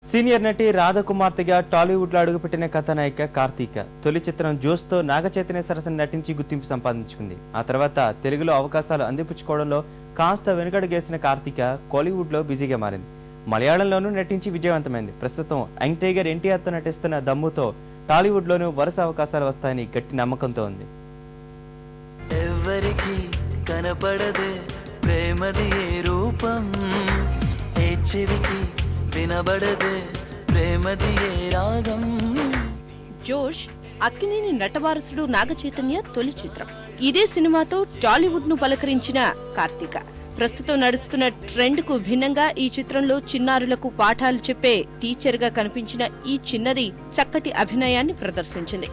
Senior నటి రాధకుమార్తెగా టాలీవుడ్ లో అడుగుపెట్టిన కథానాయిక కార్తీక తొలి చిత్రం జోస్తో నాగచైతన్య సరసన నటించి గుర్తింపు సంపాదించుకుంది. ఆ తర్వాత తెలుగులో అవకాశాలు అందిపుచ్చుకోవడంలో కాస్త వెనుకడుగేసిన కార్తీక కోలీవుడ్ లో బిజీగా మారింది. మలయాళంలోనూ నటించి విజయవంతమైంది. ప్రస్తుతం యంగ్ టైగర్ ఎన్టీఆర్ తో నటిస్తున్న దమ్ముతో టాలీవుడ్ లోనూ వరుస అవకాశాలు వస్తాయని గట్టి నమ్మకంతో ఉంది. ఎవరికి కనపడదే ప్రేమది రూపం, ఏ చెవికి వినబడదే ప్రేమది రాగం. జోష్ అక్కినేని నటవారసుడు నాగచైతన్య తొలి చిత్రం. ఇదే సినిమాతో టాలీవుడ్ ను పలకరించిన కార్తీక ప్రస్తుతం నడుస్తున్న ట్రెండ్ కు భిన్నంగా ఈ చిత్రంలో చిన్నారులకు పాఠాలు చెప్పే టీచర్ గా కనిపించిన ఈ చిన్నది చక్కటి అభినయాన్ని ప్రదర్శించింది.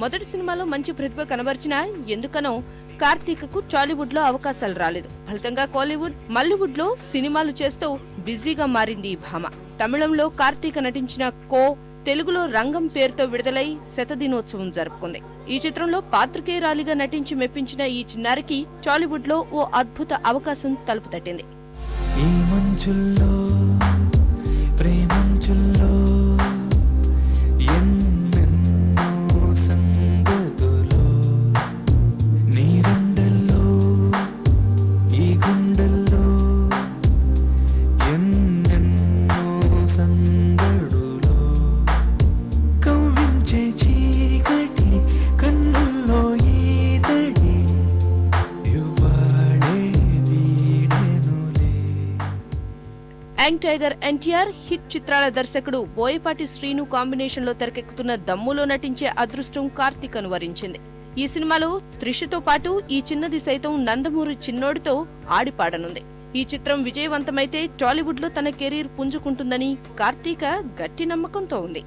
మొదటి సినిమాలో మంచి ప్రతిభ కనబరిచినా ఎందుకనో కార్తీకకు టాలీవుడ్ లో అవకాశాలు రాలేదు. ఫలితంగా కోలీవుడ్, మల్లీవుడ్ లో సినిమాలు చేస్తూ బిజీగా మారింది ఈ భామ. తమిళంలో కార్తీక నటించిన కో, తెలుగులో రంగం పేరుతో విడుదలై శతదినోత్సవం జరుపుకుంది. ఈ చిత్రంలో పాత్రికేయురాలిగా నటించి మెప్పించిన ఈ చిన్నారికి టాలీవుడ్ లో ఓ అద్భుత అవకాశం తలుపు తట్టింది. యంగ్ టైగర్ ఎన్టీఆర్, హిట్ చిత్రాల దర్శకుడు బోయపాటి శ్రీను కాంబినేషన్ లో తెరకెక్కుతున్న దమ్ములో నటించే అదృష్టం కార్తీకను వరించింది. ఈ సినిమాలో త్రిషతో పాటు ఈ చిన్నది సైతం నందమూరి చిన్నోడితో ఆడిపాడనుంది. ఈ చిత్రం విజయవంతమైతే టాలీవుడ్ లో తన కెరీర్ పుంజుకుంటుందని కార్తీక గట్టి నమ్మకంతో ఉంది.